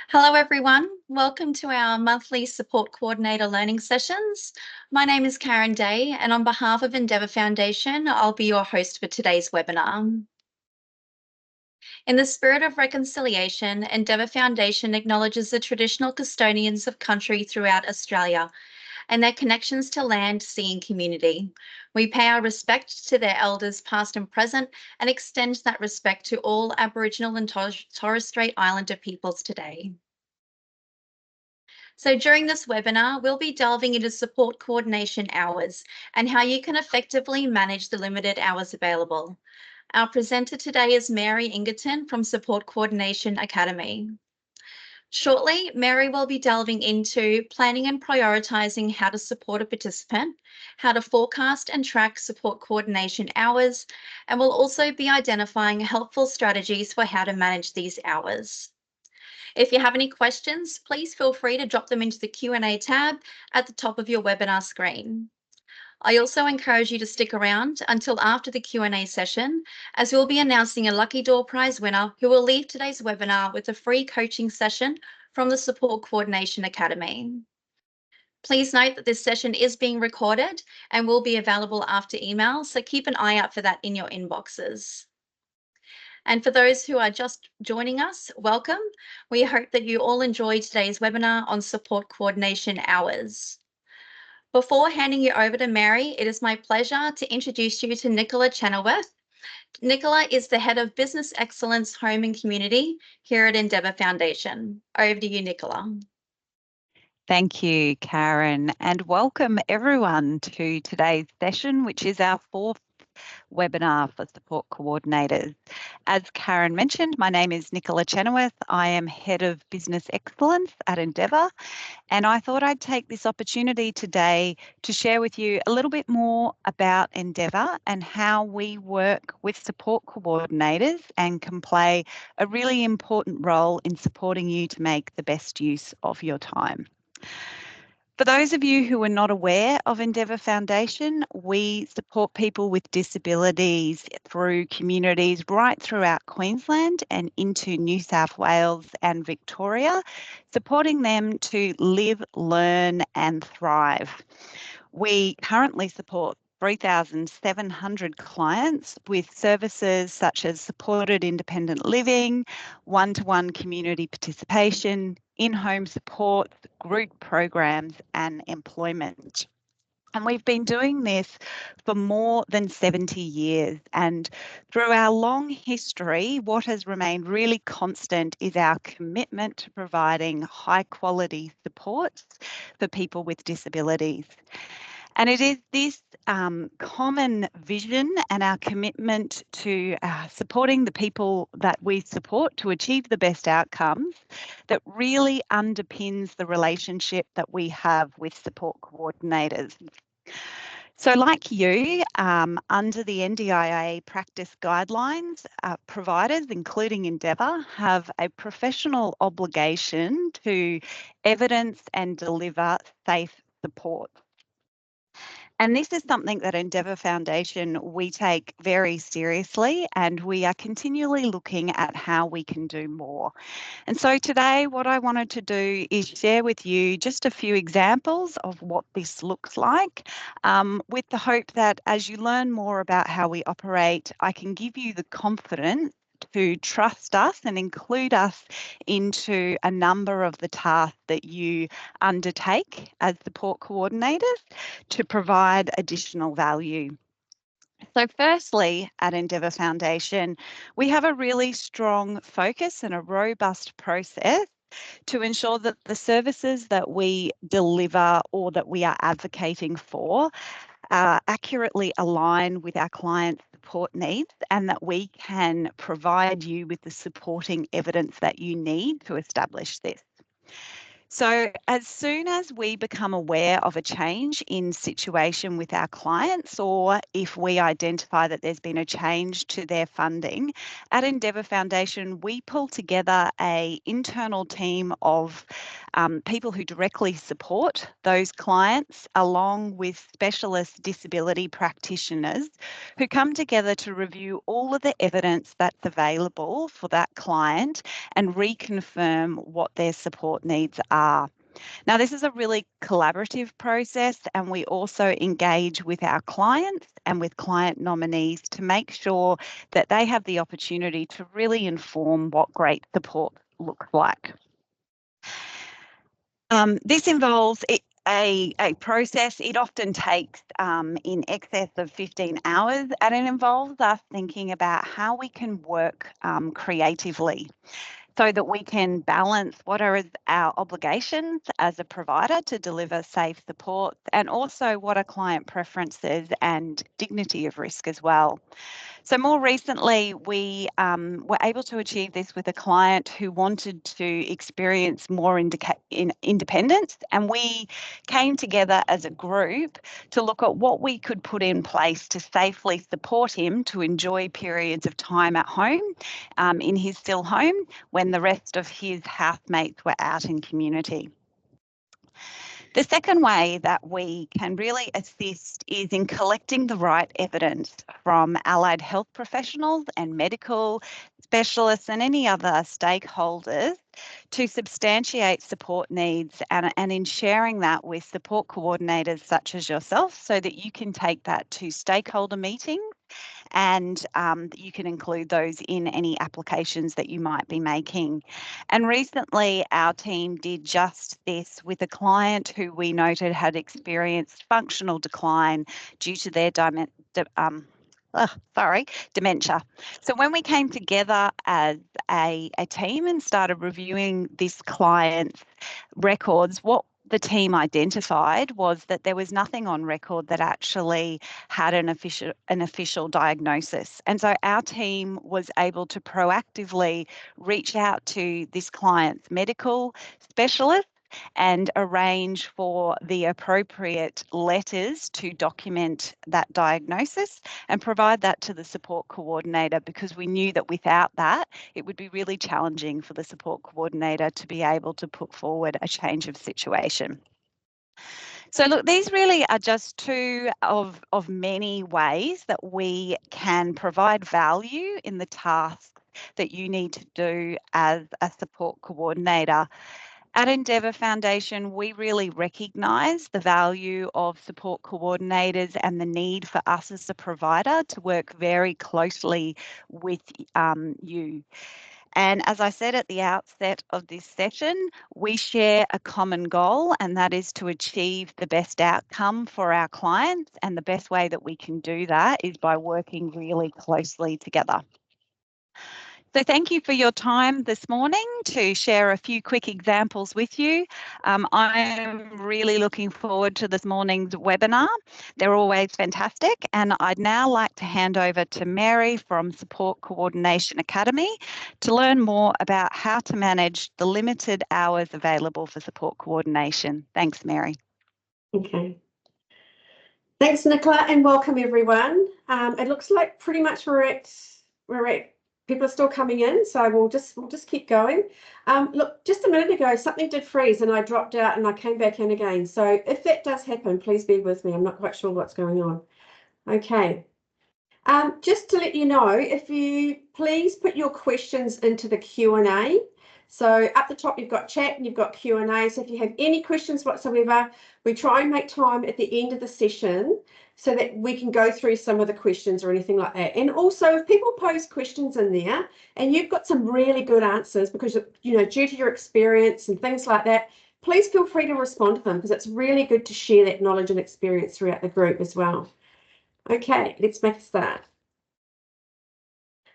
Hello, everyone. Welcome to our monthly Support Coordinator learning sessions. My name is Karen Day, and on behalf of Endeavour Foundation, I'll be your host for today's webinar. In the spirit of reconciliation, Endeavour Foundation acknowledges the traditional custodians of country throughout Australia and their connections to land, sea, and community. We pay our respect to their elders, past and present, and extend that respect to all Aboriginal and Torres Strait Islander peoples today. So during this webinar, we'll be delving into support coordination hours and how you can effectively manage the limited hours available. Our presenter today is Mary Ingerton from Support Coordination Academy. Shortly, Mary will be delving into planning and prioritising how to support a participant, how to forecast and track support coordination hours, and will also be identifying helpful strategies for how to manage these hours. If you have any questions, please feel free to drop them into the Q&A tab at the top of your webinar screen. I also encourage you to stick around until after the Q&A session, as we'll be announcing a lucky door prize winner who will leave today's webinar with a free coaching session from the Support Coordination Academy. Please note that this session is being recorded and will be available after email, so keep an eye out for that in your inboxes. And for those who are just joining us, welcome. We hope that you all enjoyed today's webinar on support coordination hours. Before handing you over to Mary, it is my pleasure to introduce you to Nicola Chenoweth. Nicola is the Head of Business Excellence, Home and Community here at Endeavour Foundation. Over to you, Nicola. Thank you, Karen, and welcome everyone to today's session, which is our fourth webinar for support coordinators. As Karen mentioned, my name is Nicola Chenoweth. I am Head of Business Excellence at Endeavour, and I thought I'd take this opportunity today to share with you a little bit more about Endeavour and how we work with support coordinators and can play a really important role in supporting you to make the best use of your time. For those of you who are not aware of Endeavour Foundation, we support people with disabilities through communities right throughout Queensland and into New South Wales and Victoria, supporting them to live, learn and thrive. We currently support 3,700 clients with services such as supported independent living, one-to-one community participation, in-home support, group programs and employment. And we've been doing this for more than 70 years. And through our long history, what has remained really constant is our commitment to providing high quality supports for people with disabilities. And it is this common vision and our commitment to supporting the people that we support to achieve the best outcomes that really underpins the relationship that we have with support coordinators. So like you, under the NDIS practice guidelines, providers, including Endeavour, have a professional obligation to evidence and deliver safe support. And this is something that Endeavour Foundation, we take very seriously, and we are continually looking at how we can do more. And so today, what I wanted to do is share with you just a few examples of what this looks like, with the hope that as you learn more about how we operate, I can give you the confidence to trust us and include us into a number of the tasks that you undertake as support coordinators to provide additional value. So firstly, at Endeavour Foundation, we have a really strong focus and a robust process to ensure that the services that we deliver or that we are advocating for accurately align with our clients' support needs and that we can provide you with the supporting evidence that you need to establish this. So as soon as we become aware of a change in situation with our clients, or if we identify that there's been a change to their funding, at Endeavour Foundation, we pull together an internal team of people who directly support those clients, along with specialist disability practitioners who come together to review all of the evidence that's available for that client and reconfirm what their support needs are. Now, this is a really collaborative process, and we also engage with our clients and with client nominees to make sure that they have the opportunity to really inform what great support looks like. This involves a process. It often takes in excess of 15 hours, and it involves us thinking about how we can work creatively so that we can balance what are our obligations as a provider to deliver safe support, and also what are client preferences and dignity of risk as well. So more recently, we were able to achieve this with a client who wanted to experience more independence, and we came together as a group to look at what we could put in place to safely support him to enjoy periods of time at home in his still home when the rest of his housemates were out in community. The second way that we can really assist is in collecting the right evidence from allied health professionals and medical specialists and any other stakeholders to substantiate support needs, and in sharing that with support coordinators such as yourself so that you can take that to stakeholder meetings and you can include those in any applications that you might be making. And recently, our team did just this with a client who we noted had experienced functional decline due to their dementia. So when we came together as a team and started reviewing this client's records, what the team identified was that there was nothing on record that actually had an official diagnosis. And so our team was able to proactively reach out to this client's medical specialist and arrange for the appropriate letters to document that diagnosis and provide that to the support coordinator, because we knew that without that, it would be really challenging for the support coordinator to be able to put forward a change of situation. So look, these really are just two of many ways that we can provide value in the tasks that you need to do as a support coordinator. At Endeavour Foundation, we really recognise the value of support coordinators and the need for us as a provider to work very closely with you. And as I said at the outset of this session, we share a common goal, and that is to achieve the best outcome for our clients. And the best way that we can do that is by working really closely together. So thank you for your time this morning to share a few quick examples with you. I'm really looking forward to this morning's webinar. They're always fantastic. And I'd now like to hand over to Mary from Support Coordination Academy to learn more about how to manage the limited hours available for support coordination. Thanks, Mary. Okay. Thanks, Nicola, and welcome everyone. It looks like pretty much we're at people are still coming in, so we'll just keep going. Look, just a minute ago, something did freeze and I dropped out and I came back in again. So if that does happen, please be with me. I'm not quite sure what's going on. Okay. Just to let you know, if you please put your questions into the Q&A. So up the top, you've got chat and you've got Q&A. So if you have any questions whatsoever, we try and make time at the end of the session so that we can go through some of the questions or anything like that. And also, if people pose questions in there and you've got some really good answers because, you know, due to your experience and things like that, please feel free to respond to them, because it's really good to share that knowledge and experience throughout the group as well. Okay, let's make a start.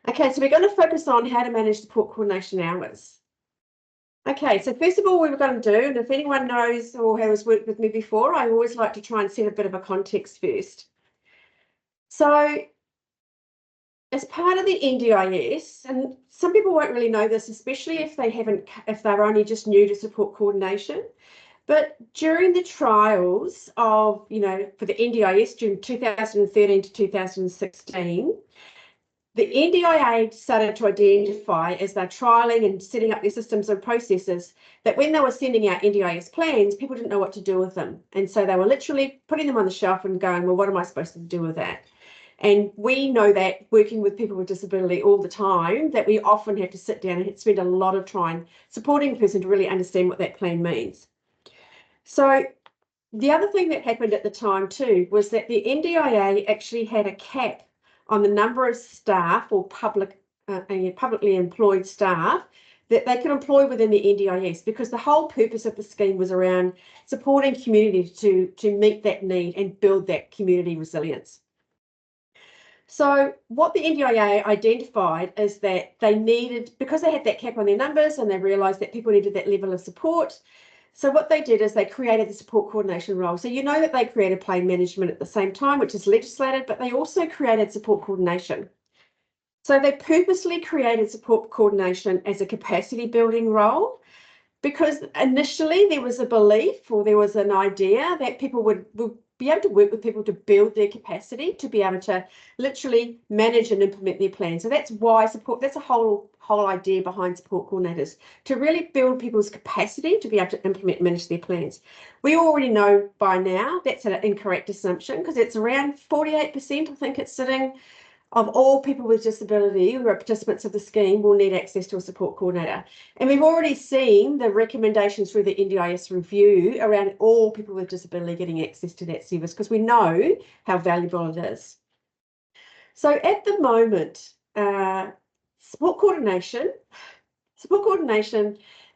Okay, so we're going to focus on how to manage support coordination hours. Okay, so first of all, what we're going to do, and if anyone knows or has worked with me before, I always like to try and set a bit of a context first. So as part of the NDIS, and some people won't really know this, especially if they're only just new to support coordination, but during the trials of, you know, for the NDIS during 2013 to 2016, the NDIA started to identify, as they're trialling and setting up their systems and processes, that when they were sending out NDIS plans, people didn't know what to do with them. And so they were literally putting them on the shelf and going, well, what am I supposed to do with that? And we know that working with people with disability all the time, that we often have to sit down and spend a lot of time supporting a person to really understand what that plan means. So the other thing that happened at the time too was that the NDIA actually had a cap on the number of staff or publicly employed staff that they could employ within the NDIS, because the whole purpose of the scheme was around supporting community to meet that need and build that community resilience. So what the NDIA identified is that they needed, because they had that cap on their numbers and they realised that people needed that level of support, so what they did is they created the support coordination role. So you know that they created plan management at the same time, which is legislated, but they also created support coordination. So they purposely created support coordination as a capacity building role, because initially there was a belief, or there was an idea, that people would be able to work with people to build their capacity, to be able to literally manage and implement their plan. So that's why support, that's a whole idea behind support coordinators, to really build people's capacity to be able to implement and manage their plans. We already know by now that's an incorrect assumption, because it's around 48%, I think it's sitting, of all people with disability who are participants of the scheme will need access to a support coordinator. And we've already seen the recommendations through the NDIS review around all people with disability getting access to that service, because we know how valuable it is. So at the moment, support coordination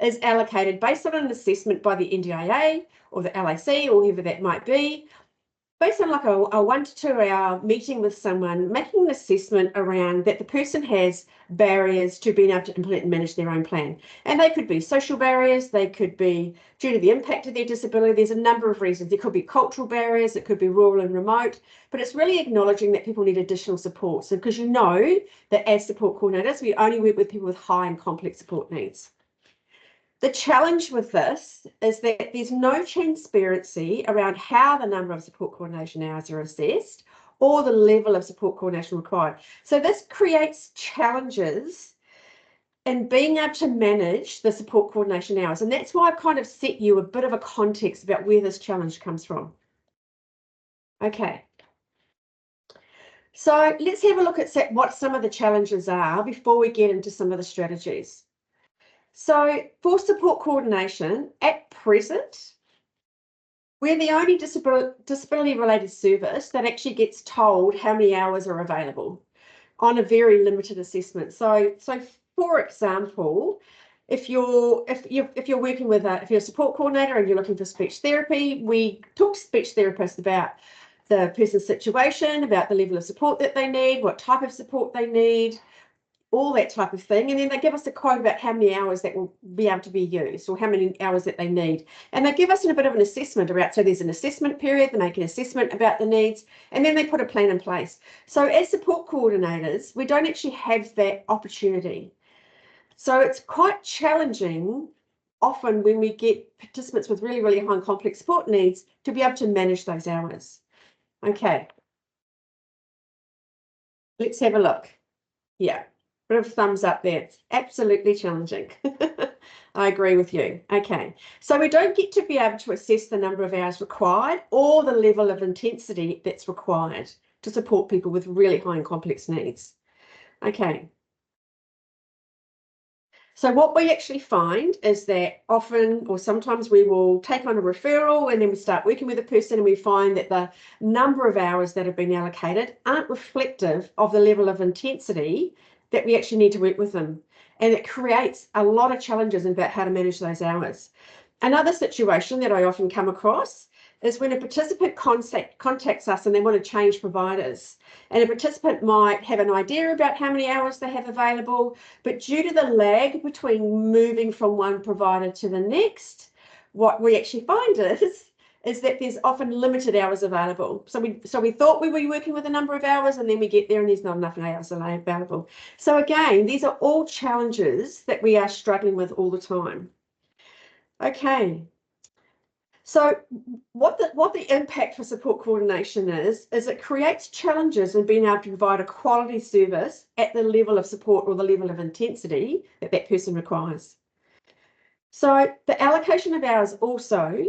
is allocated based on an assessment by the NDIA or the LAC or whoever that might be, based on like a 1 to 2 hour meeting with someone, making an assessment around that the person has barriers to being able to implement and manage their own plan. And they could be social barriers, they could be due to the impact of their disability. There's a number of reasons. There could be cultural barriers, it could be rural and remote, but it's really acknowledging that people need additional support. So because you know that as support coordinators, we only work with people with high and complex support needs. The challenge with this is that there's no transparency around how the number of support coordination hours are assessed or the level of support coordination required. So this creates challenges in being able to manage the support coordination hours. And that's why I've kind of set you a bit of a context about where this challenge comes from. Okay. So let's have a look at what some of the challenges are before we get into some of the strategies. So for support coordination, at present, we're the only disability-related service that actually gets told how many hours are available on a very limited assessment. So for example, if you're working with if you're a support coordinator and you're looking for speech therapy, we talk to speech therapists about the person's situation, about the level of support that they need, what type of support they need, all that type of thing. And then they give us a quote about how many hours that will be able to be used or how many hours that they need. And they give us a bit of an assessment about, so there's an assessment period, they make an assessment about the needs, and then they put a plan in place. So as support coordinators, we don't actually have that opportunity. So it's quite challenging often when we get participants with really, really high and complex support needs to be able to manage those hours. Okay. Let's have a look. Yeah. Bit of thumbs up there. It's absolutely challenging. I agree with you. Okay, so we don't get to be able to assess the number of hours required or the level of intensity that's required to support people with really high and complex needs. Okay. So what we actually find is that often or sometimes we will take on a referral and then we start working with a person and we find that the number of hours that have been allocated aren't reflective of the level of intensity that we actually need to work with them. And it creates a lot of challenges about how to manage those hours. Another situation that I often come across is when a participant contacts us and they want to change providers. And a participant might have an idea about how many hours they have available, but due to the lag between moving from one provider to the next, what we actually find is that there's often limited hours available. So we thought we were working with a number of hours and then we get there and there's not enough hours available. So again, these are all challenges that we are struggling with all the time. Okay. So what the impact for support coordination is it creates challenges in being able to provide a quality service at the level of support or the level of intensity that that person requires. So the allocation of hours also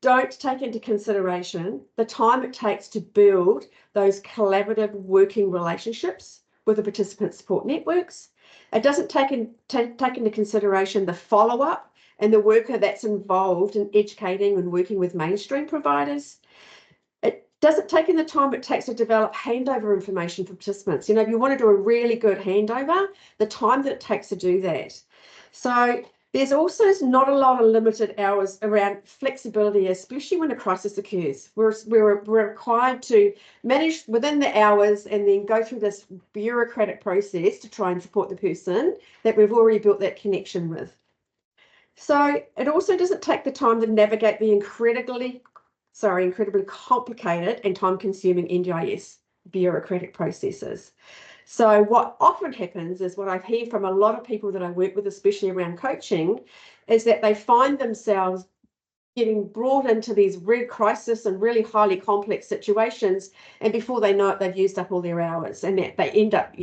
don't take into consideration the time it takes to build those collaborative working relationships with the participant support networks. It doesn't take into consideration the follow-up and the worker that's involved in educating and working with mainstream providers. It doesn't take in the time it takes to develop handover information for participants. You know, if you want to do a really good handover, the time that it takes to do that. So there's also not a lot of limited hours around flexibility, especially when a crisis occurs. We're required to manage within the hours and then go through this bureaucratic process to try and support the person that we've already built that connection with. So it also doesn't take the time to navigate the incredibly complicated and time-consuming NDIS bureaucratic processes. So what often happens is what I hear from a lot of people that I work with, especially around coaching, is that they find themselves getting brought into these real crisis and really highly complex situations, and before they know it, they've used up all their hours and that they end up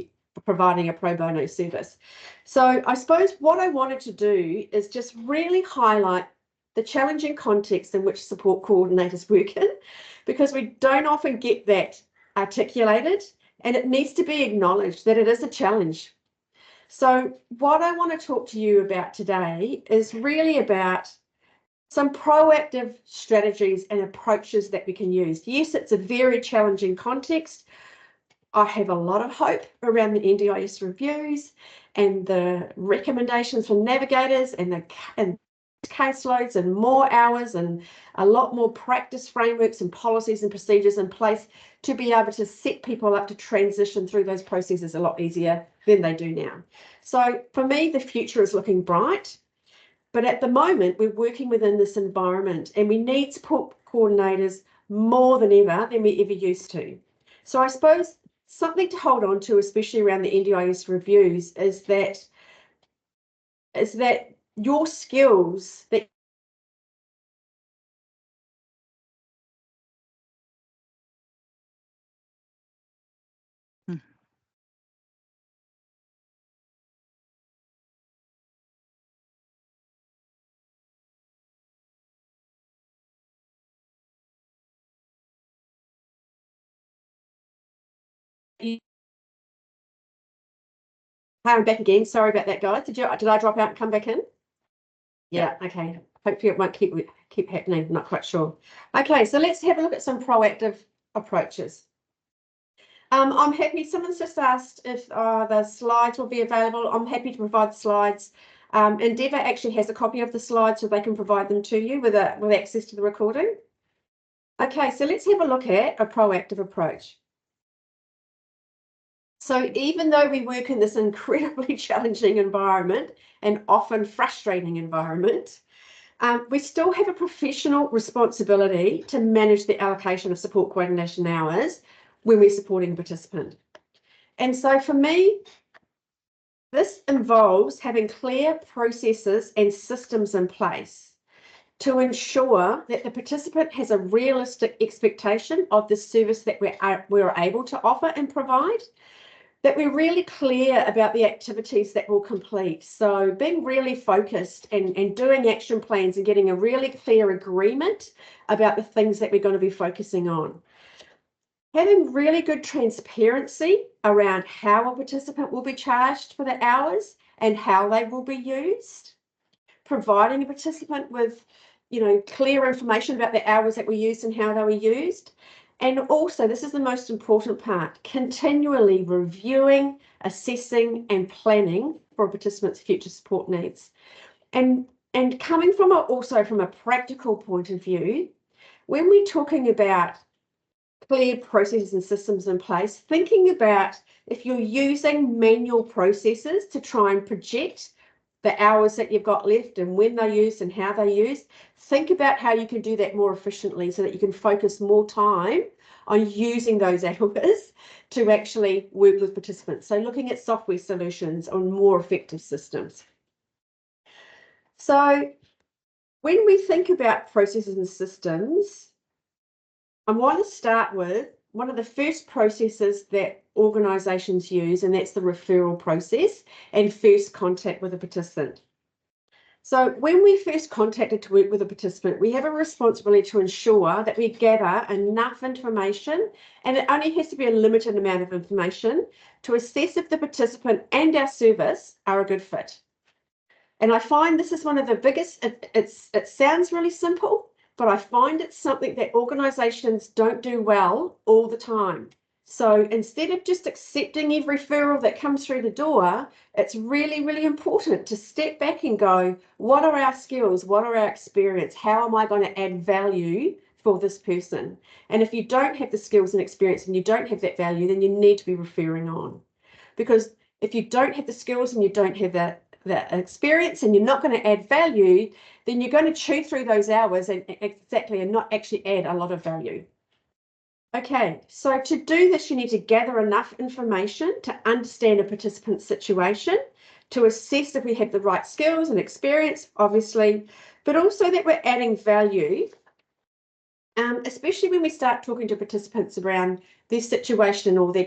providing a pro bono service. So I suppose what I wanted to do is just really highlight the challenging context in which support coordinators work in, because we don't often get that articulated, and it needs to be acknowledged that it is a challenge. So what I want to talk to you about today is really about some proactive strategies and approaches that we can use. Yes, it's a very challenging context. I have a lot of hope around the NDIS reviews and the recommendations for navigators and the caseloads and more hours and a lot more practice frameworks and policies and procedures in place to be able to set people up to transition through those processes a lot easier than they do now. So for me, the future is looking bright, but at the moment we're working within this environment and we need support coordinators more than we ever used to. So I suppose something to hold on to, especially around the NDIS reviews, is that your skills that Hi, I'm back again. Sorry about that, guys. Did I drop out and come back in? Yeah, okay. Hopefully it won't keep happening. Not quite sure. Okay, so let's have a look at some proactive approaches. I'm happy. Someone's just asked if the slides will be available. I'm happy to provide the slides. Endeavour actually has a copy of the slides, so they can provide them to you with access to the recording. Okay, so let's have a look at a proactive approach. So even though we work in this incredibly challenging environment and often frustrating environment, we still have a professional responsibility to manage the allocation of support coordination hours when we're supporting a participant. And so for me, this involves having clear processes and systems in place to ensure that the participant has a realistic expectation of the service that we're able to offer and provide, that we're really clear about the activities that we'll complete. So being really focused and doing action plans and getting a really clear agreement about the things that we're going to be focusing on. Having really good transparency around how a participant will be charged for the hours and how they will be used. Providing a participant with, clear information about the hours that were used and how they were used. And also, this is the most important part, continually reviewing, assessing and planning for a participant's future support needs. And coming from also from a practical point of view, when we're talking about clear processes and systems in place, thinking about if you're using manual processes to try and project the hours that you've got left and when they're used and how they're used, think about how you can do that more efficiently so that you can focus more time on using those hours to actually work with participants. So looking at software solutions on more effective systems. So when we think about processes and systems, I want to start with one of the first processes that organisations use, and that's the referral process and first contact with a participant. So when we first contacted to work with a participant, we have a responsibility to ensure that we gather enough information, and it only has to be a limited amount of information, to assess if the participant and our service are a good fit. And I find this is one of the biggest, it sounds really simple, but I find it's something that organisations don't do well all the time. So instead of just accepting every referral that comes through the door, it's really, really important to step back and go, what are our skills? What are our experience? How am I going to add value for this person? And if you don't have the skills and experience and you don't have that value, then you need to be referring on. Because if you don't have the skills and you don't have that experience and you're not going to add value, then you're going to chew through those hours and not actually add a lot of value. Okay, so to do this, you need to gather enough information to understand a participant's situation, to assess if we have the right skills and experience, obviously, but also that we're adding value, especially when we start talking to participants around their situation or their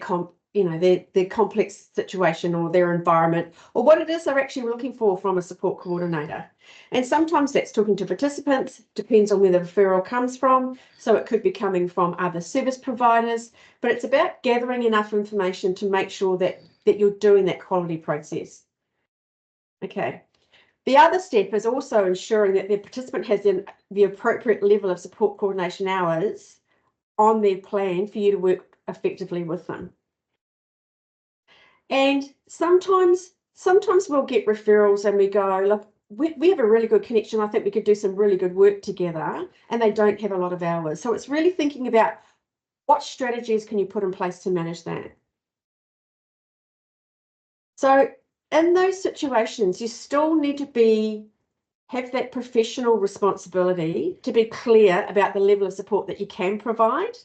complex situation or their environment, or what it is they're actually looking for from a support coordinator. And sometimes that's talking to participants, depends on where the referral comes from. So it could be coming from other service providers, but it's about gathering enough information to make sure that you're doing that quality process. Okay. The other step is also ensuring that the participant has the appropriate level of support coordination hours on their plan for you to work effectively with them. And sometimes we'll get referrals and we go, look, we have a really good connection. I think we could do some really good work together, and they don't have a lot of hours. So it's really thinking about what strategies can you put in place to manage that. So in those situations, you still need to have that professional responsibility to be clear about the level of support that you can provide,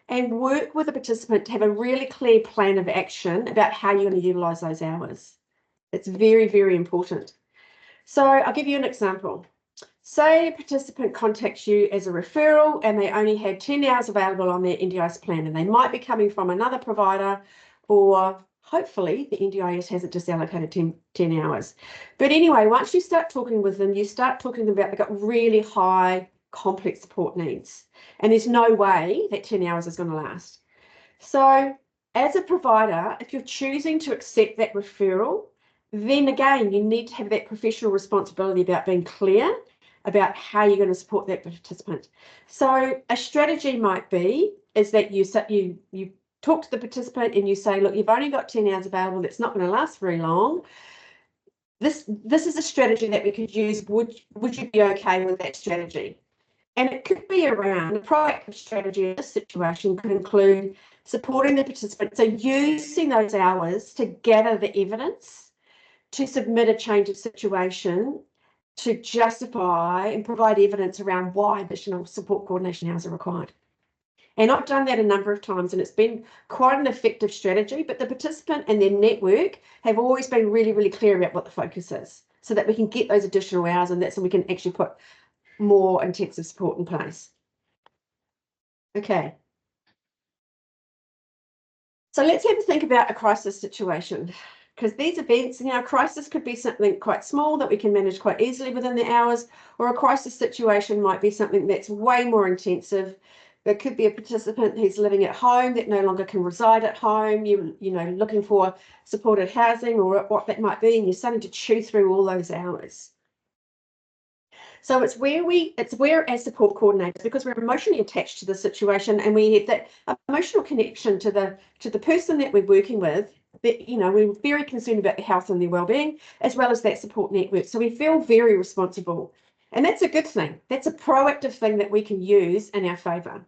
and work with a participant to have a really clear plan of action about how you're going to utilise those hours. It's very, very important. So I'll give you an example. Say a participant contacts you as a referral and they only had 10 hours available on their NDIS plan, and they might be coming from another provider, or hopefully the NDIS hasn't just allocated 10 hours. But anyway, once you start talking with them, you start talking about they've got really high complex support needs, and there's no way that 10 hours is going to last. So as a provider, if you're choosing to accept that referral, then again, you need to have that professional responsibility about being clear about how you're going to support that participant. So a strategy might be is that you talk to the participant and you say, look, you've only got 10 hours available. That's not going to last very long. This is a strategy that we could use. Would you be okay with that strategy? And it could be around a proactive strategy in this situation could include supporting the participant. So using those hours to gather the evidence, to submit a change of situation, to justify and provide evidence around why additional support coordination hours are required. And I've done that a number of times, and it's been quite an effective strategy, but the participant and their network have always been really, really clear about what the focus is, so that we can get those additional hours, and that's so we can actually put more intensive support in place. Okay. So let's have a think about a crisis situation, because these events, a crisis could be something quite small that we can manage quite easily within the hours, or a crisis situation might be something that's way more intensive. There could be a participant who's living at home that no longer can reside at home, you know, looking for supported housing or what that might be, and you're starting to chew through all those hours. So it's where as support coordinators, because we're emotionally attached to the situation and we have that emotional connection to the person that we're working with, that, we're very concerned about their health and their well-being, as well as that support network. So we feel very responsible. And that's a good thing. That's a proactive thing that we can use in our favour.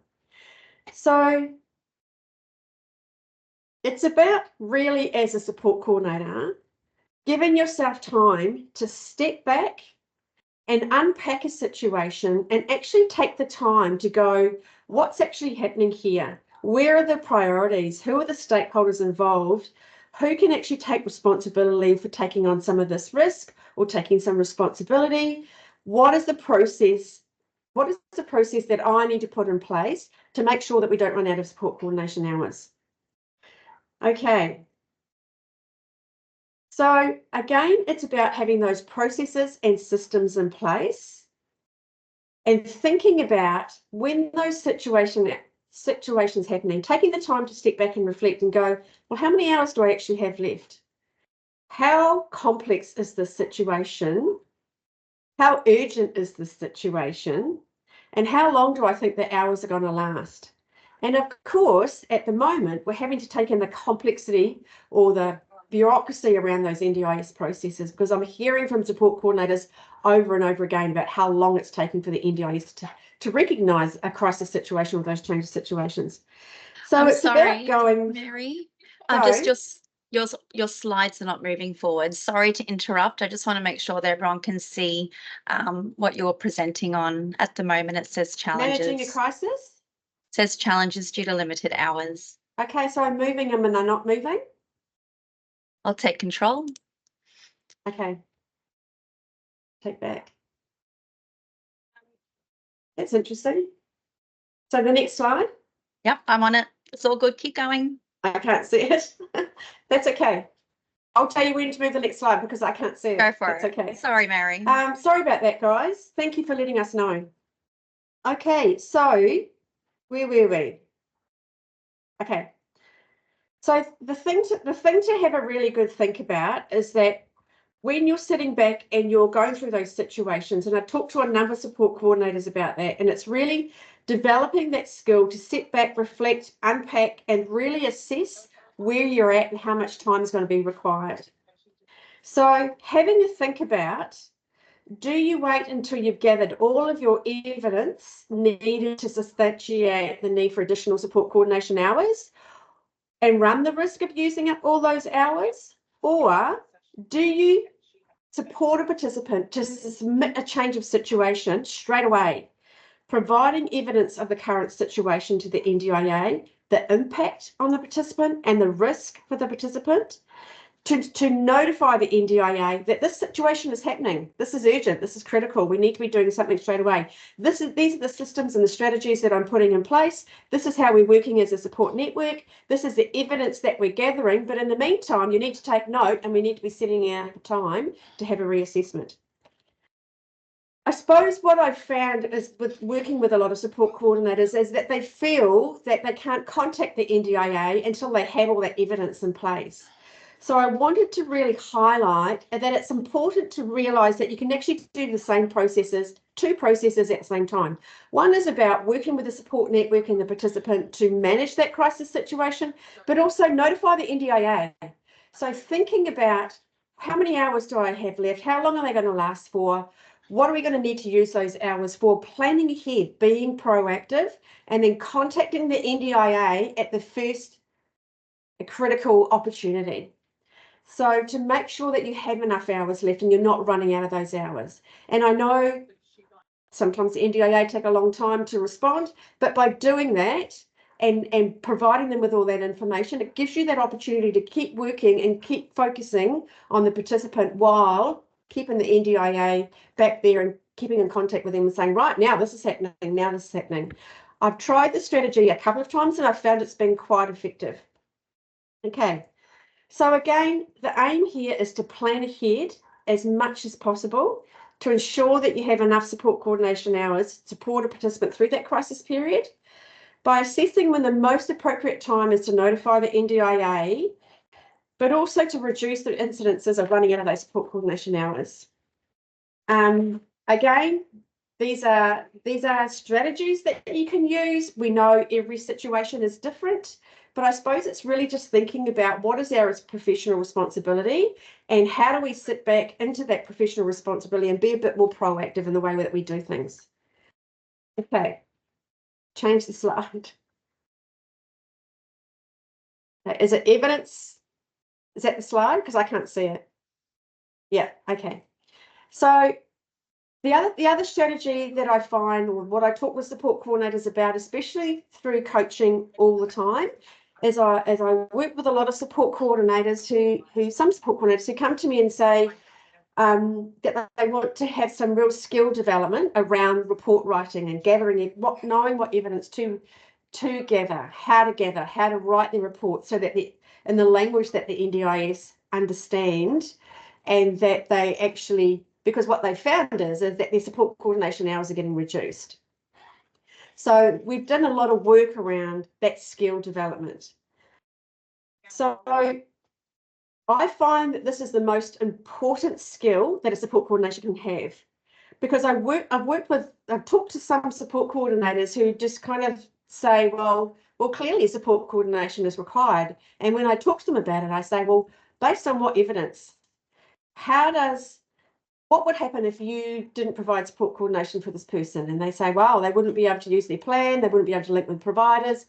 So it's about really, as a support coordinator, giving yourself time to step back and unpack a situation and actually take the time to go, what's actually happening here? Where are the priorities? Who are the stakeholders involved? Who can actually take responsibility for taking on some of this risk or taking some responsibility? what is the process? What is the process that I need to put in place to make sure that we don't run out of support coordination hours? Okay. So again, it's about having those processes and systems in place and thinking about when those situations happening, taking the time to step back and reflect and go, well, how many hours do I actually have left? How complex is this situation? How urgent is this situation? And how long do I think the hours are going to last? And of course, at the moment, we're having to take in the complexity or the bureaucracy around those NDIS processes, because I'm hearing from support coordinators over and over again about how long it's taking for the NDIS to recognise a crisis situation or those change situations. So I'm it's sorry, about going, Mary. go. Your slides are not moving forward. Sorry to interrupt. I just want to make sure that everyone can see what you're presenting on. At the moment, it says challenges. Managing a crisis. It says challenges due to limited hours. Okay, so I'm moving them and they're not moving. I'll take control. Okay. Take back. That's interesting. So the next slide. Yep, I'm on it. It's all good. Keep going. I can't see it. That's okay. I'll tell you when to move the next slide because I can't see it. Go for That's it. okay. Sorry, Mary. Sorry about that, guys. Thank you for letting us know. Okay, so where were we? Okay. So the thing to have a really good think about is that when you're sitting back and you're going through those situations, and I've talked to a number of support coordinators about that, and it's really developing that skill to sit back, reflect, unpack, and really assess where you're at and how much time is going to be required. So having a think about, do you wait until you've gathered all of your evidence needed to substantiate the need for additional support coordination hours and run the risk of using up all those hours? Or do you support a participant to submit a change of situation straight away, providing evidence of the current situation to the NDIA, the impact on the participant and the risk for the participant, to notify the NDIA that this situation is happening. This is urgent. This is critical. We need to be doing something straight away. These are the systems and the strategies that I'm putting in place. This is how we're working as a support network. This is the evidence that we're gathering. But in the meantime, you need to take note and we need to be setting our time to have a reassessment. I suppose what I've found is with working with a lot of support coordinators is that they feel that they can't contact the NDIA until they have all that evidence in place. So I wanted to really highlight that it's important to realise that you can actually do the same processes, two processes at the same time. One is about working with the support network and the participant to manage that crisis situation, but also notify the NDIA. So thinking about how many hours do I have left? How long are they going to last for? What are we going to need to use those hours for? Planning ahead, being proactive, and then contacting the NDIA at the first critical opportunity. So to make sure that you have enough hours left and you're not running out of those hours. And I know sometimes the NDIA take a long time to respond, but by doing that and providing them with all that information, it gives you that opportunity to keep working and keep focusing on the participant while keeping the NDIA back there and keeping in contact with them and saying, right, now this is happening, now this is happening. I've tried the strategy a couple of times and I've found it's been quite effective. Okay. So again, the aim here is to plan ahead as much as possible to ensure that you have enough support coordination hours to support a participant through that crisis period by assessing when the most appropriate time is to notify the NDIA, but also to reduce the incidences of running out of those support coordination hours. Again, these are strategies that you can use. We know every situation is different. But I suppose it's really just thinking about what is our professional responsibility and how do we sit back into that professional responsibility and be a bit more proactive in the way that we do things. Okay, change the slide. Okay. Is it evidence? Is that the slide? Because I can't see it. Yeah, okay. So the other strategy that I find, or what I talk with support coordinators about, especially through coaching all the time, as I work with a lot of support coordinators some support coordinators who come to me and say, that they want to have some real skill development around report writing and gathering, knowing what evidence to gather, how to write the report so that in the language that the NDIS understand, and that they actually, because what they found is that their support coordination hours are getting reduced. So we've done a lot of work around that skill development. So I find that this is the most important skill that a support coordinator can have, because I've talked to some support coordinators who just kind of say, well, clearly support coordination is required. And when I talk to them about it, I say, well, based on what evidence? What would happen if you didn't provide support coordination for this person? And they say, well, they wouldn't be able to use their plan, they wouldn't be able to link with providers.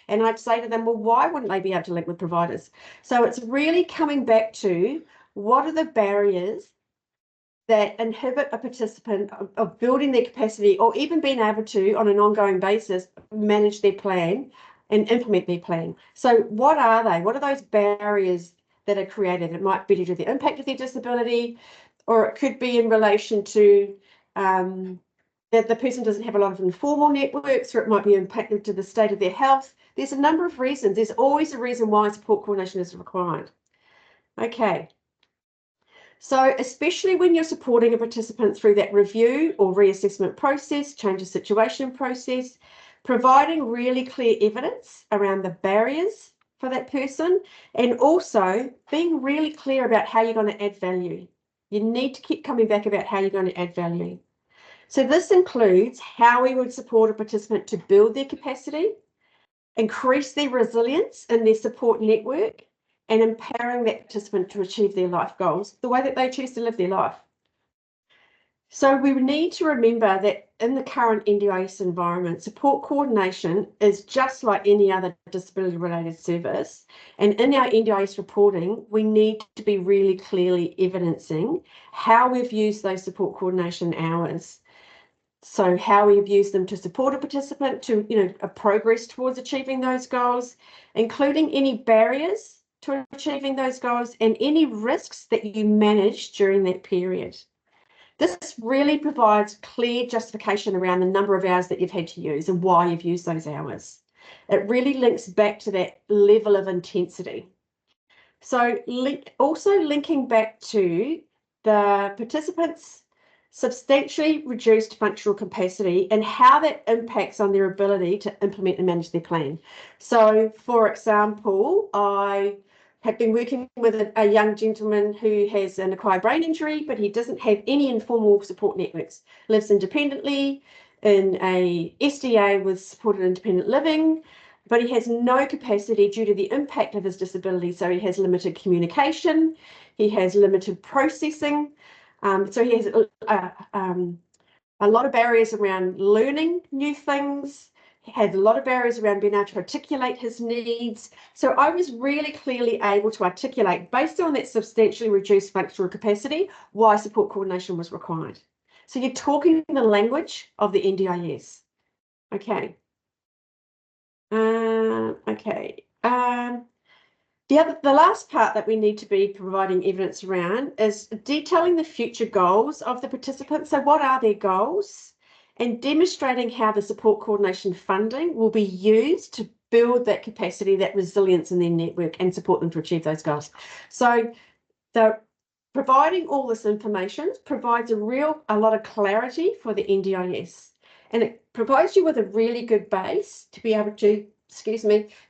And I'd say to them, well, why wouldn't they be able to link with providers? So it's really coming back to what are the barriers that inhibit a participant of building their capacity, or even being able to, on an ongoing basis, manage their plan and implement their plan. So what are they? What are those barriers that are created? It might be due to the impact of their disability, or it could be in relation to that the person doesn't have a lot of informal networks, or it might be impacted to the state of their health. There's a number of reasons. There's always a reason why support coordination is required. Okay. So especially when you're supporting a participant through that review or reassessment process, change of situation process, providing really clear evidence around the barriers for that person, and also being really clear about how you're going to add value. You need to keep coming back about how you're going to add value. So this includes how we would support a participant to build their capacity, increase their resilience in their support network, and empowering that participant to achieve their life goals the way that they choose to live their life. So we need to remember that in the current NDIS environment, support coordination is just like any other disability-related service. And in our NDIS reporting, we need to be really clearly evidencing how we've used those support coordination hours. So how we've used them to support a participant to, a progress towards achieving those goals, including any barriers to achieving those goals and any risks that you manage during that period. This really provides clear justification around the number of hours that you've had to use and why you've used those hours. It really links back to that level of intensity. So also linking back to the participants' substantially reduced functional capacity and how that impacts on their ability to implement and manage their plan. So, for example, I have been working with a young gentleman who has an acquired brain injury, but he doesn't have any informal support networks, lives independently in a SDA with supported independent living, but he has no capacity due to the impact of his disability. So he has limited communication, he has limited processing, so he has a lot of barriers around learning new things. He had a lot of barriers around being able to articulate his needs. So I was really clearly able to articulate, based on that substantially reduced functional capacity, why support coordination was required. So you're talking the language of the NDIS. Okay. The last part that we need to be providing evidence around is detailing the future goals of the participants. So what are their goals? And demonstrating how the support coordination funding will be used to build that capacity, that resilience in their network, and support them to achieve those goals. So providing all this information provides a lot of clarity for the NDIS. And it provides you with a really good base to be able to,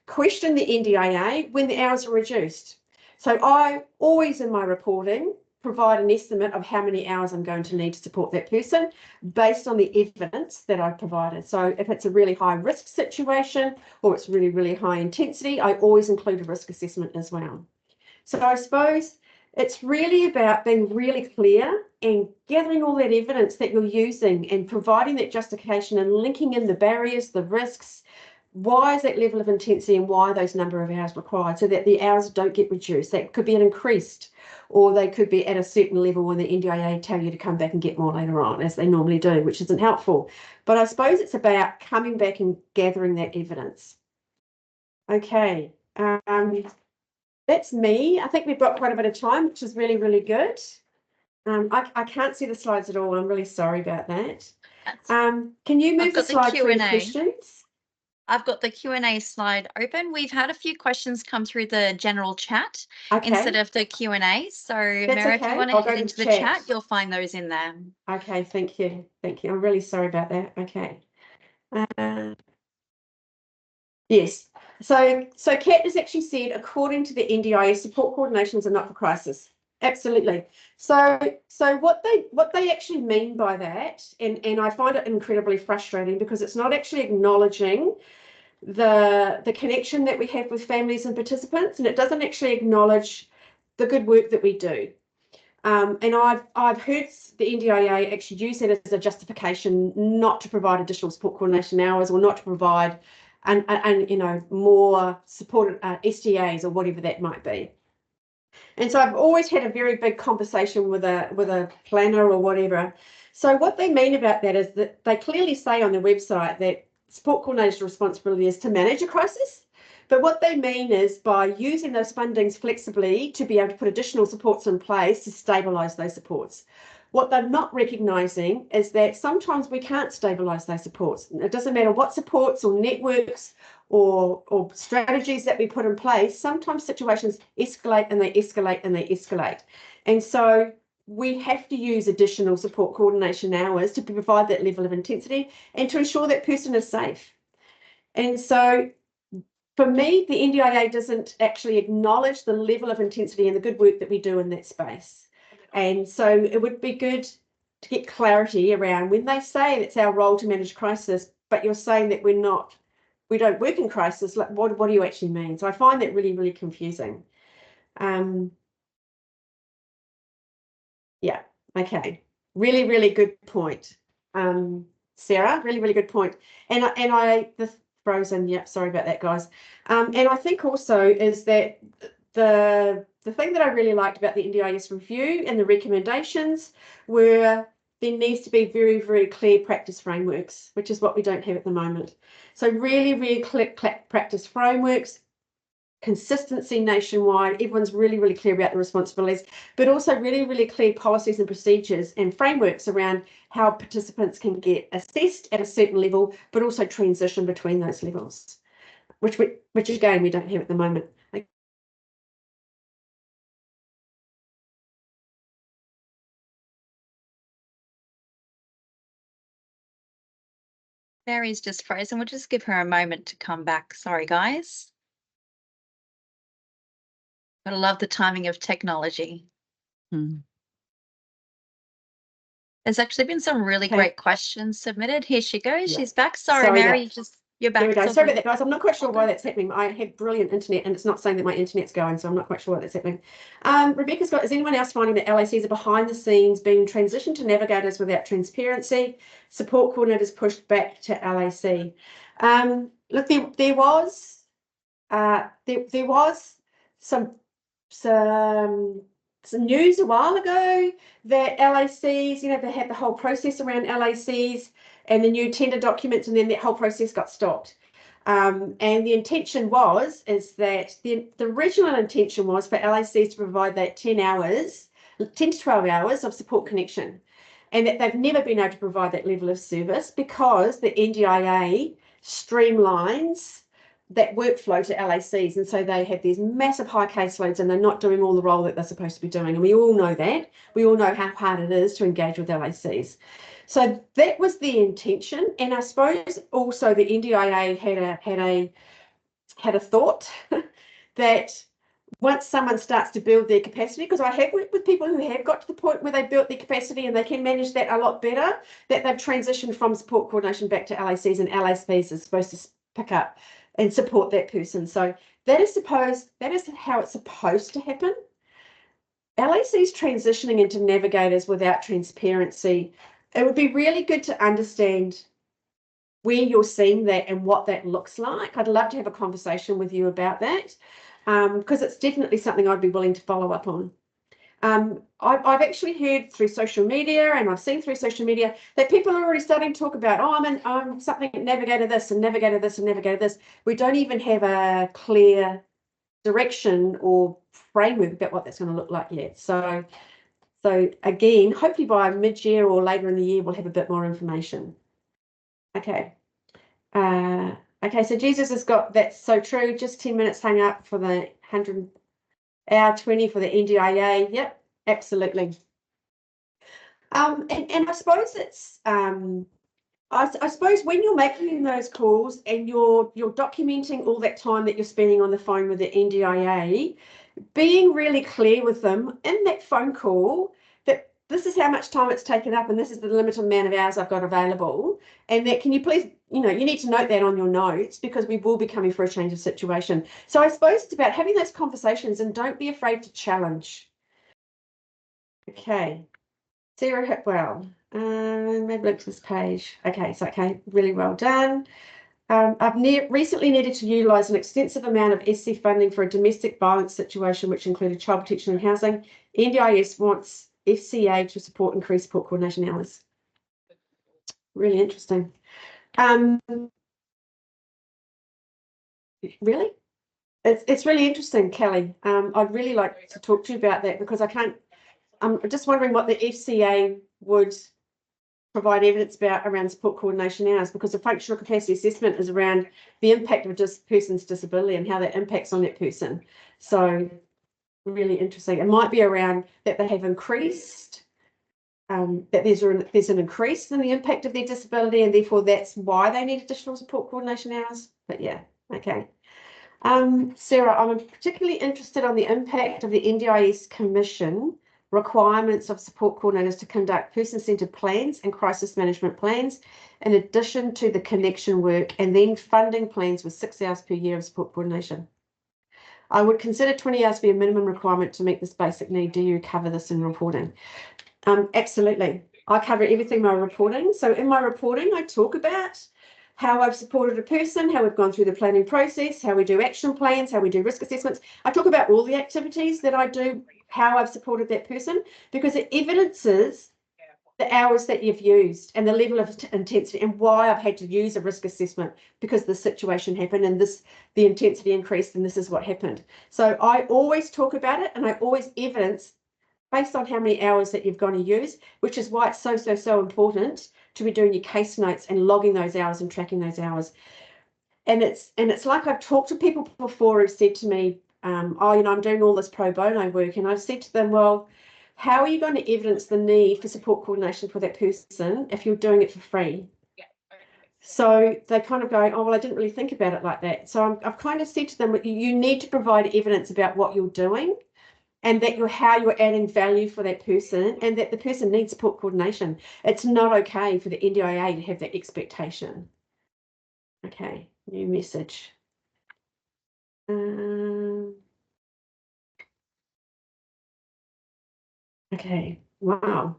question the NDIA when the hours are reduced. So I always, in my reporting, provide an estimate of how many hours I'm going to need to support that person based on the evidence that I've provided. So if it's a really high risk situation or it's really, really high intensity, I always include a risk assessment as well. So I suppose it's really about being really clear and gathering all that evidence that you're using and providing that justification and linking in the barriers, the risks, why is that level of intensity and why are those number of hours required, so that the hours don't get reduced. That could be an increased, or they could be at a certain level when the NDIA tell you to come back and get more later on, as they normally do, which isn't helpful. But I suppose it's about coming back and gathering that evidence. Okay, that's me. I think we've got quite a bit of time, which is really, really good. I can't see the slides at all. I'm really sorry about that. That's- Can you move I've the got the slide through Q&A. questions? I've got the Q&A slide open. We've had a few questions come through the general chat Okay, instead of the Q&A. So Mary, if you okay. want to I'll go head to into the the chat. chat, you'll find those in there. Okay, thank you. Thank you. I'm really sorry about that. Okay. Yes. So Kat has actually said, according to the NDIS, support coordinations are not for crisis. Absolutely. So what they actually mean by that, and I find it incredibly frustrating because it's not actually acknowledging the connection that we have with families and participants, and it doesn't actually acknowledge the good work that we do. And I've heard the NDIA actually use that as a justification not to provide additional support coordination hours or not to provide and you know, more supported SDAs or whatever that might be. And so I've always had a very big conversation with a planner or whatever. So what they mean about that is that they clearly say on their website that support coordinator's responsibility is to manage a crisis. But what they mean is by using those fundings flexibly to be able to put additional supports in place to stabilise those supports. What they're not recognising is that sometimes we can't stabilise those supports. It doesn't matter what supports or networks or strategies that we put in place, sometimes situations escalate and they escalate and they escalate. And so we have to use additional support coordination hours to provide that level of intensity and to ensure that person is safe. And so for me, the NDIA doesn't actually acknowledge the level of intensity and the good work that we do in that space. And so it would be good to get clarity around when they say it's our role to manage crisis, but you're saying that we don't work in crisis. Like, what do you actually mean? So I find that really, really confusing. Yeah, okay. Really, really good point. Sarah, really, really good point. And the frozen, yeah, sorry about that, guys. And I think also is that the thing that I really liked about the NDIS review and the recommendations were there needs to be very, very clear practice frameworks, which is what we don't have at the moment. So really, really clear practice frameworks, consistency nationwide. Everyone's really, really clear about the responsibilities, but also really, really clear policies and procedures and frameworks around how participants can get assessed at a certain level, but also transition between those levels, which again, we don't have at the moment. Mary's just frozen. We'll just give her a moment to come back. Sorry, guys. But I love the timing of technology. There's actually been some really great questions submitted. Here she goes. Yeah. She's back. Sorry, Mary, you're back. There we go. Sorry about that, guys. I'm not quite sure why that's happening. I have brilliant internet and it's not saying that my internet's going, so I'm not quite sure why that's happening. Rebecca's got, is anyone else finding that LACs are behind the scenes being transitioned to navigators without transparency? Support coordinators pushed back to LAC. Look, there was some news a while ago that LACs, you know, they had the whole process around LACs and the new tender documents, and then that whole process got stopped. And the intention is that the original intention was for LACs to provide that 10 to 12 hours of support connection, and that they've never been able to provide that level of service because the NDIA streamlines that workflow to LACs, and so they have these massive high caseloads and they're not doing all the role that they're supposed to be doing, and we all know that. We all know how hard it is to engage with LACs. So that was the intention, and I suppose also the NDIA had a thought that once someone starts to build their capacity, because I have worked with people who have got to the point where they built their capacity and they can manage that a lot better, that they've transitioned from support coordination back to LACs, and LACs is supposed to pick up and support that person. So that is how it's supposed to happen. LACs transitioning into navigators without transparency, it would be really good to understand where you're seeing that and what that looks like. I'd love to have a conversation with you about that, because it's definitely something I'd be willing to follow up on. I've actually heard through social media, and I've seen through social media that people are already starting to talk about, oh, I'm something at Navigator this and Navigator this and Navigator this. We don't even have a clear direction or framework about what that's going to look like yet. So So again, hopefully by mid-year or later in the year, we'll have a bit more information. Okay. Okay, so Jesus has got, that's so true, just 10 minutes hung up for the 100-hour 20 for the NDIA. Yep, absolutely. And I suppose it's I suppose when you're making those calls and you're documenting all that time that you're spending on the phone with the NDIA, being really clear with them in that phone call that this is how much time it's taken up and this is the limited amount of hours I've got available, and that can you please, you need to note that on your notes because we will be coming for a change of situation. So I suppose it's about having those conversations and don't be afraid to challenge. Okay. Sarah Hipwell, maybe look to this page. Okay, so okay, really well done. I've recently needed to utilise an extensive amount of SC funding for a domestic violence situation, which included child protection and housing. NDIS wants FCA to support increased support coordination hours. Really interesting. Really? It's really interesting, Kelly. I'd really like to talk to you about that because I'm just wondering what the FCA would provide evidence about around support coordination hours, because the functional capacity assessment is around the impact of a person's disability and how that impacts on that person. So really interesting. It might be around that they have increased, that there's an increase in the impact of their disability and therefore that's why they need additional support coordination hours. But yeah, okay. Sarah, I'm particularly interested on the impact of the NDIS Commission requirements of support coordinators to conduct person-centred plans and crisis management plans, in addition to the connection work, and then funding plans with 6 hours per year of support coordination. I would consider 20 hours to be a minimum requirement to meet this basic need. Do you cover this in reporting? Absolutely. I cover everything in my reporting. So in my reporting, I talk about how I've supported a person, how we've gone through the planning process, how we do action plans, how we do risk assessments. I talk about all the activities that I do, how I've supported that person, because it evidences the hours that you've used and the level of intensity and why I've had to use a risk assessment because the situation happened and the intensity increased and this is what happened. So I always talk about it and I always evidence based on how many hours that you've going to use, which is why it's so important to be doing your case notes and logging those hours and tracking those hours. And it's like I've talked to people before who've said to me, oh, I'm doing all this pro bono work. And I've said to them, well, how are you going to evidence the need for support coordination for that person if you're doing it for free? So they kind of go, oh, well, I didn't really think about it like that. So I've kind of said to them, you need to provide evidence about what you're doing and that how you're adding value for that person and that the person needs support coordination. It's not okay for the NDIA to have that expectation. Okay, new message. Okay, wow.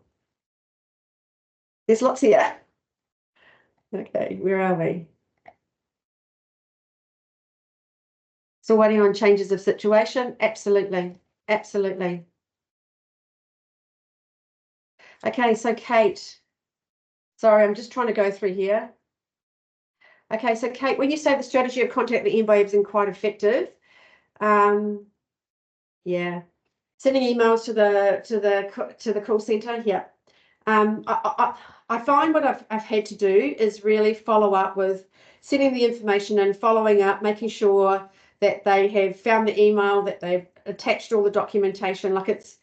There's lots here. Okay, where are we? So waiting on changes of situation? Absolutely, absolutely. Okay, so Kate, sorry, I'm just trying to go through here. Okay, so Kate, when you say the strategy of contact the NBI isn't quite effective, yeah, sending emails to the call center, yeah. I find what I've had to do is really follow up with sending the information and following up, making sure that they have found the email, that they've attached all the documentation. Like it's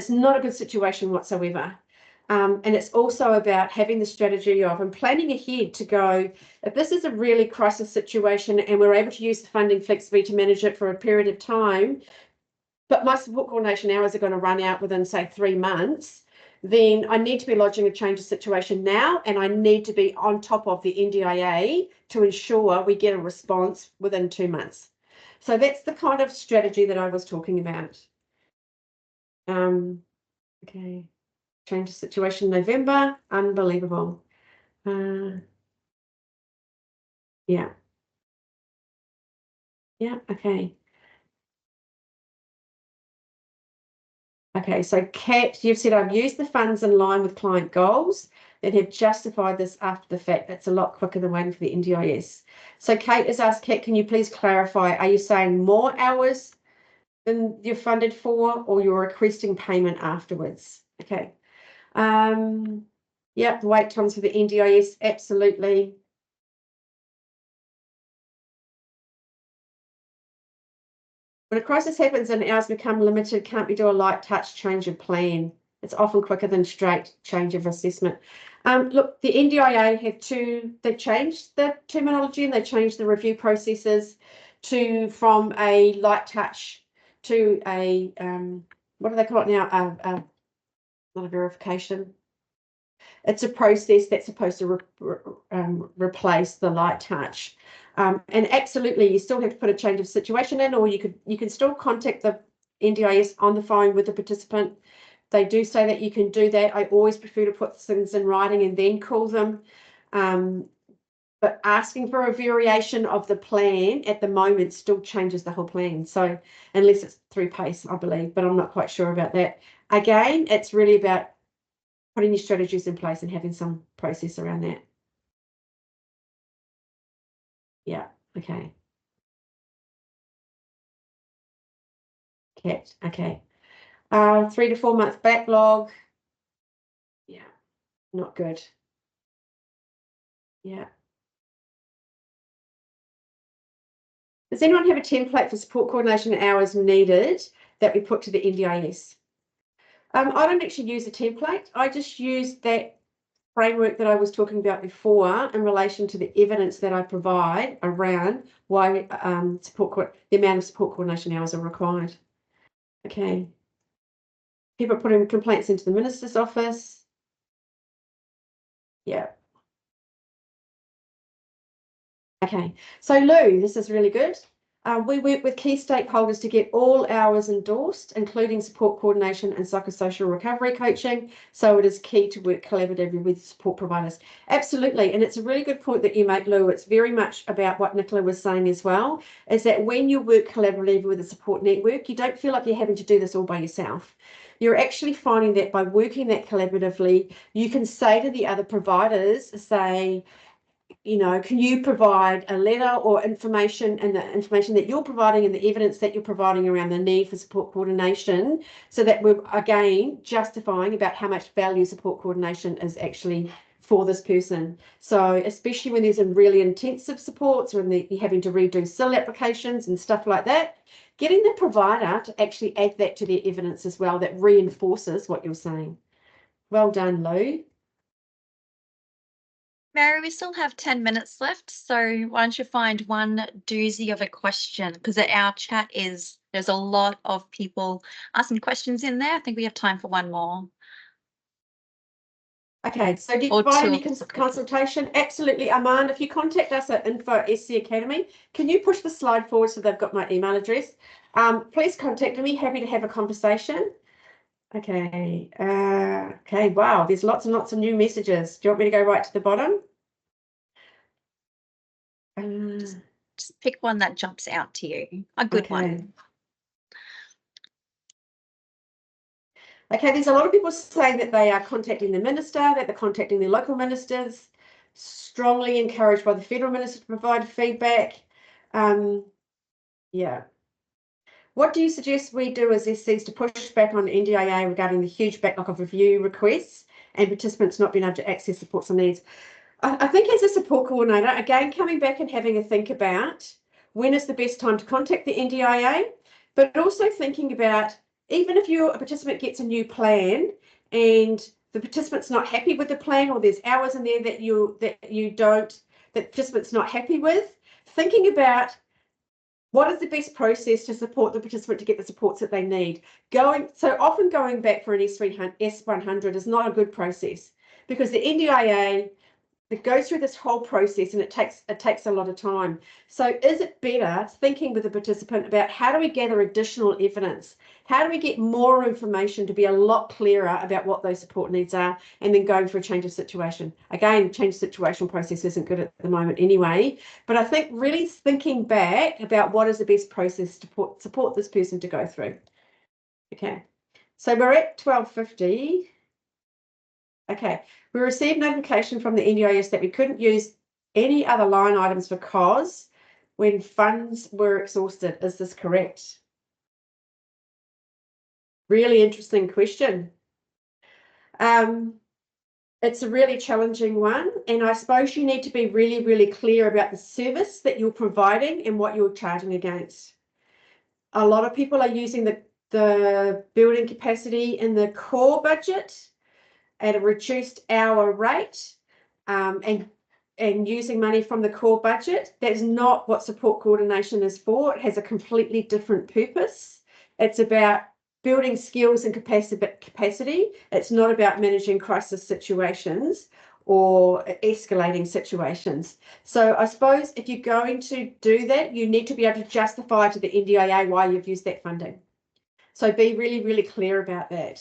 not a good situation whatsoever. And it's also about having the strategy of and planning ahead to go, if this is a really crisis situation and we're able to use the funding flexibility to manage it for a period of time, but my support coordination hours are going to run out within, say, 3 months, then I need to be lodging a change of situation now, and I need to be on top of the NDIA to ensure we get a response within 2 months. So that's the kind of strategy that I was talking about. Okay, change of situation November, unbelievable. Yeah. Yeah, okay. Okay, so Kat, you've said I've used the funds in line with client goals and have justified this after the fact. That's a lot quicker than waiting for the NDIS. So Kate has asked, Kat, can you please clarify, are you saying more hours than you're funded for, or you're requesting payment afterwards. Okay. Yeah, the wait times for the NDIS, absolutely. When a crisis happens and hours become limited, can't we do a light touch change of plan? It's often quicker than straight change of assessment. Look, the NDIA they've changed the terminology and they changed the review processes from a light touch to a, what do they call it now? Not a verification. It's a process that's supposed to replace the light touch. And absolutely, you still have to put a change of situation in, or you can still contact the NDIS on the phone with the participant. They do say that you can do that. I always prefer to put things in writing and then call them. But asking for a variation of the plan at the moment still changes the whole plan. So unless it's through PACE, I believe, but I'm not quite sure about that. Again, it's really about putting your strategies in place and having some process around that. Yeah, okay. Cat, okay. 3 to 4 month backlog. Yeah, not good. Yeah. Does anyone have a template for support coordination hours needed that we put to the NDIS? I don't actually use a template. I just use that framework that I was talking about before in relation to the evidence that I provide around why the amount of support coordination hours are required. Okay. People putting complaints into the minister's office. Yeah. Okay. So Lou, this is really good. We work with key stakeholders to get all hours endorsed, including support coordination and psychosocial recovery coaching. So it is key to work collaboratively with support providers. Absolutely. And it's a really good point that you make, Lou. It's very much about what Nicola was saying as well, is that when you work collaboratively with a support network, you don't feel like you're having to do this all by yourself. You're actually finding that by working that collaboratively, you can say to the other providers, say, you know, can you provide a letter or information, and the information that you're providing and the evidence that you're providing around the need for support coordination, so that we're again justifying about how much value support coordination is actually for this person. So especially when there's a really intensive supports, or when you're having to redo SIL applications and stuff like that, getting the provider to actually add that to their evidence as well, that reinforces what you're saying. Well done, Lou. Mary, we still have 10 minutes left, so why don't you find one doozy of a question, because our chat there's a lot of people asking questions in there. I think we have time for one more. Okay, so do you provide any consultation? Absolutely, Armand. If you contact us at info@SC Academy, can you push the slide forward so they've got my email address? Please contact me. Happy to have a conversation. Okay. Okay. Wow. There's lots and lots of new messages. Do you want me to go right to the bottom? Just pick one that jumps out to you. A good one. Okay, there's a lot of people saying that they are contacting the minister, that they're contacting their local ministers, strongly encouraged by the federal minister to provide feedback. Yeah. What do you suggest we do as SCs to push back on NDIA regarding the huge backlog of review requests and participants not being able to access supports and needs? I think as a support coordinator, again, coming back and having a think about when is the best time to contact the NDIA, but also thinking about, even if a participant gets a new plan and the participant's not happy with the plan, or there's hours in there that participant's not happy with, thinking about what is the best process to support the participant to get the supports that they need. So often going back for an S100 is not a good process, because the NDIA, it goes through this whole process and it takes a lot of time. So is it better thinking with the participant about how do we gather additional evidence? How do we get more information to be a lot clearer about what those support needs are, and then going for a change of situation? Again, change of situation process isn't good at the moment anyway, but I think really thinking back about what is the best process to support this person to go through. Okay, so we're at 12:50. Okay, we received notification from the NDIS that we couldn't use any other line items because when funds were exhausted. Is this correct? Really interesting question. It's a really challenging one, and I suppose you need to be really, really clear about the service that you're providing and what you're charging against. A lot of people are using the building capacity in the core budget at a reduced hour rate, and using money from the core budget. That's not what support coordination is for. It has a completely different purpose. It's about building skills and capacity. It's not about managing crisis situations or escalating situations. So I suppose if you're going to do that, you need to be able to justify to the NDIA why you've used that funding. So be really, really clear about that.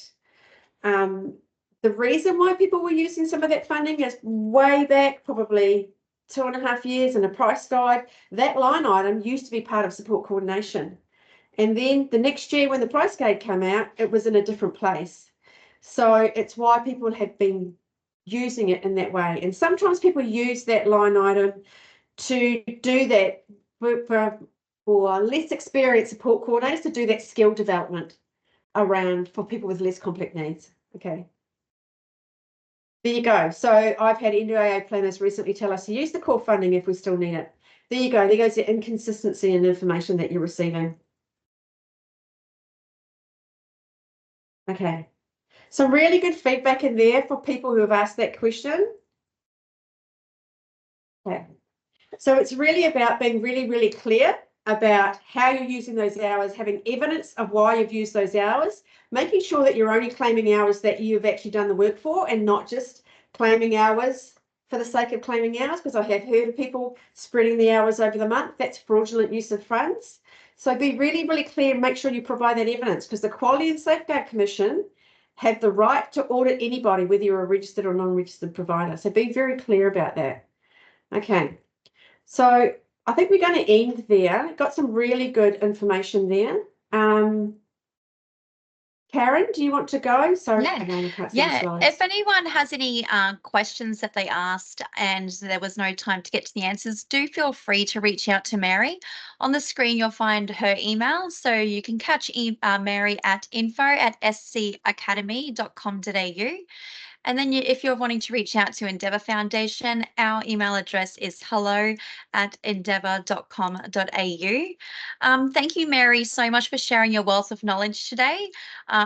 The reason why people were using some of that funding is way back, probably 2.5 years in a price guide. That line item used to be part of support coordination. And then the next year when the price guide came out, it was in a different place. So it's why people have been using it in that way. And sometimes people use that line item to do that for less experienced support coordinators to do that skill development around for people with less complex needs. Okay. There you go. So I've had NDIA planners recently tell us to use the core funding if we still need it. There you go. There goes the inconsistency in information that you're receiving. Okay. Some really good feedback in there for people who have asked that question. Okay. So it's really about being really, really clear about how you're using those hours, having evidence of why you've used those hours, making sure that you're only claiming hours that you've actually done the work for and not just claiming hours for the sake of claiming hours, because I have heard of people spreading the hours over the month. That's fraudulent use of funds. So be really, really clear and make sure you provide that evidence, because the Quality and Safeguard Commission have the right to audit anybody, whether you're a registered or non-registered provider. So be very clear about that. Okay. So I think we're going to end there. Got some really good information there. Karen, do you want to go? Sorry, Yeah. again, I can't see the Yeah, slides. if anyone has any questions that they asked and there was no time to get to the answers, do feel free to reach out to Mary. On the screen, you'll find her email, so you can catch Mary at info@scacademy.com.au. And then if you're wanting to reach out to Endeavour Foundation, our email address is hello@endeavour.com.au. Thank you, Mary, so much for sharing your wealth of knowledge today.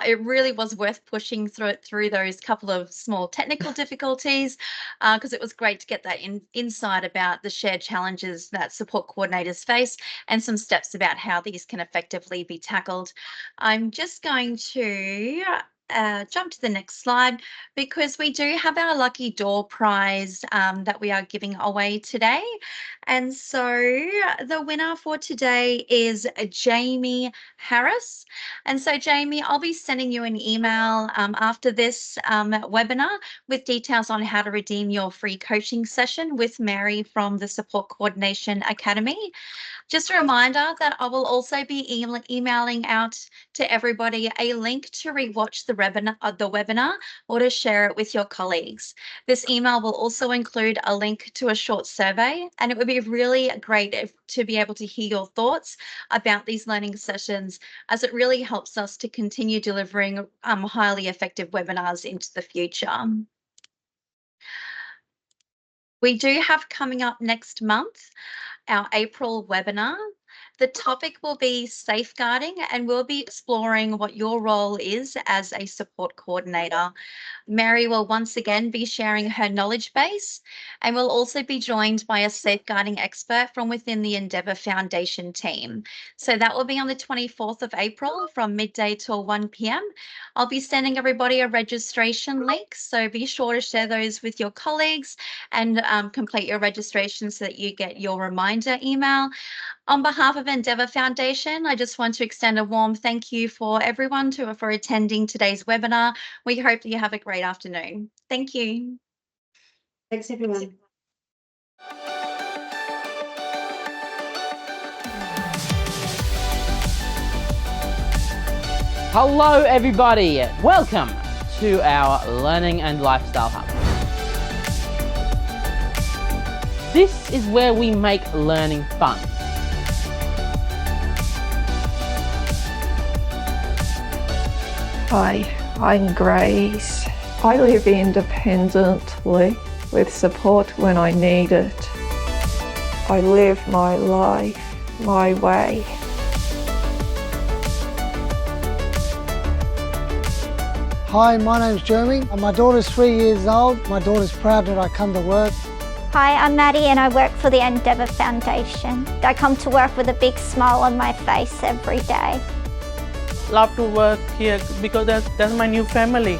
It really was worth pushing through those couple of small technical difficulties, because it was great to get that insight about the shared challenges that support coordinators face and some steps about how these can effectively be tackled. I'm just going to jump to the next slide, because we do have our lucky door prize that we are giving away today. And so the winner for today is Jamie Harris. And so Jamie, I'll be sending you an email after this webinar with details on how to redeem your free coaching session with Mary from the Support Coordination Academy. Just a reminder that I will also be emailing out to everybody a link to rewatch the webinar or to share it with your colleagues. This email will also include a link to a short survey, and it would be really great to be able to hear your thoughts about these learning sessions, as it really helps us to continue delivering highly effective webinars into the future. We do have coming up next month our April webinar. The topic will be safeguarding, and we'll be exploring what your role is as a support coordinator. Mary will once again be sharing her knowledge base, and we'll also be joined by a safeguarding expert from within the Endeavour Foundation team. So that will be on the 24th of April from midday till 1 p.m. I'll be sending everybody a registration link, so be sure to share those with your colleagues and complete your registration so that you get your reminder email. On behalf of Endeavour Foundation, I just want to extend a warm thank you for everyone for attending today's webinar. We hope that you have a great afternoon. Thank you. Thanks, everyone. Hello everybody, welcome to our Learning and Lifestyle Hub. This is where we make learning fun. Hi, I'm Grace. I live independently with support when I need it. I live my life my way. Hi, my name's Jeremy. My daughter's 3 years old. My daughter's proud that I come to work. Hi, I'm Maddie and I work for the Endeavour Foundation. I come to work with a big smile on my face every day. Love to work here because that's my new family.